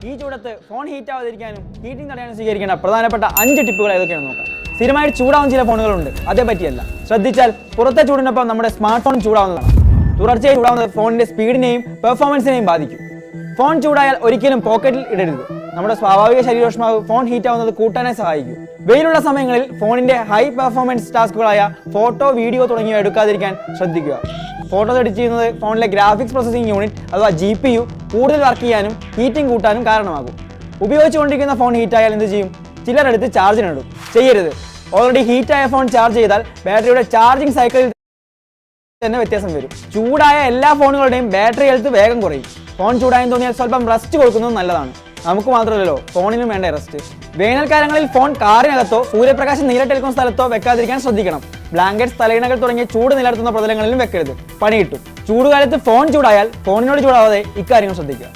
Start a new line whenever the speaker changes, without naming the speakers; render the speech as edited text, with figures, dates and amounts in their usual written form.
ഈ ചൂടത്ത് phone heat ആവാതിരിക്കാനും heating തടയാനും സ്വീകരിക്കേണ്ട പ്രധാനപ്പെട്ട 5 ടിപ്പുകൾ ഏതൊക്കെയാണെന്ന് നോക്കാം. സ്ഥിരമായിട്ട് ചൂടാവുന്ന ചില ഫോണുകളുണ്ട്, അതേപറ്റിയല്ല. ശ്രദ്ധിച്ചാൽ പുറത്തെ ചൂടിനൊപ്പം നമ്മുടെ സ്മാർട്ട് ഫോൺ ചൂടാവുന്നതാണ്. തുടർച്ചയായി ചൂടാവുന്നത് ഫോണിന്റെ സ്പീഡിനെയും പെർഫോമൻസിനെയും ബാധിക്കും. ഫോൺ ചൂടായാൽ ഒരിക്കലും പോക്കറ്റിൽ ഇടരുത്. നമ്മുടെ സ്വാഭാവിക ശരീരോഷ്മാവ് ഫോൺ ഹീറ്റ് ആവുന്നത് കൂട്ടാനായി സഹായിക്കും. വെയിലുള്ള സമയങ്ങളിൽ ഫോണിന്റെ ഹൈ പെർഫോമൻസ് ടാസ്കുകളായ ഫോട്ടോ, വീഡിയോ തുടങ്ങിയവ എടുക്കാതിരിക്കാൻ ശ്രദ്ധിക്കുക. ഫോട്ടോസ് എഡിറ്റ് ചെയ്യുന്നത് ഫോണിലെ ഗ്രാഫിക്സ് പ്രോസസ്സിംഗ് യൂണിറ്റ് അഥവാ GPU കൂടുതൽ വർക്ക് ചെയ്യാനും ഹീറ്റിംഗ് കൂട്ടാനും കാരണമാകും. ഉപയോഗിച്ചുകൊണ്ടിരിക്കുന്ന ഫോൺ ഹീറ്റായാൽ എന്ത് ചെയ്യും? ചിലരെടുത്ത് ചാർജിനിടും. ചെയ്യരുത്. ഓൾറെഡി ഹീറ്റായ ഫോൺ ചാർജ് ചെയ്താൽ ബാറ്ററിയുടെ ചാർജിങ് സൈക്കിളിൽ തന്നെ വ്യത്യാസം വരും. ചൂടായ എല്ലാ ഫോണുകളുടെയും ബാറ്ററി ഹെൽത്ത് വേഗം കുറയും. ഫോൺ ചൂടായെന്ന് തോന്നിയാൽ സ്വല്പം റെസ്റ്റ് കൊടുക്കുന്നത് നല്ലതാണ്. നമുക്ക് മാത്രമല്ലല്ലോ, ഫോണിനും വേണ്ട റെസ്റ്റ്. വേനൽക്കാലങ്ങളിൽ ഫോൺ കാറിനകത്തോ സൂര്യപ്രകാശം നേരിട്ടേൽക്കുന്ന സ്ഥലത്തോ വെക്കാതിരിക്കാൻ ശ്രദ്ധിക്കണം. ബ്ലാങ്കറ്റ്സ്, തലയിണകൾ തുടങ്ങിയ ചൂട് നിലനിർത്തുന്ന പ്രതലങ്ങളിലും വെക്കരുത്, പണി കിട്ടും. ചൂടുകാലത്ത് ഫോൺ ചൂടായാൽ ഫോണിനോട് ചൂടാവാതെ ഇക്കാര്യങ്ങൾ ശ്രദ്ധിക്കുക.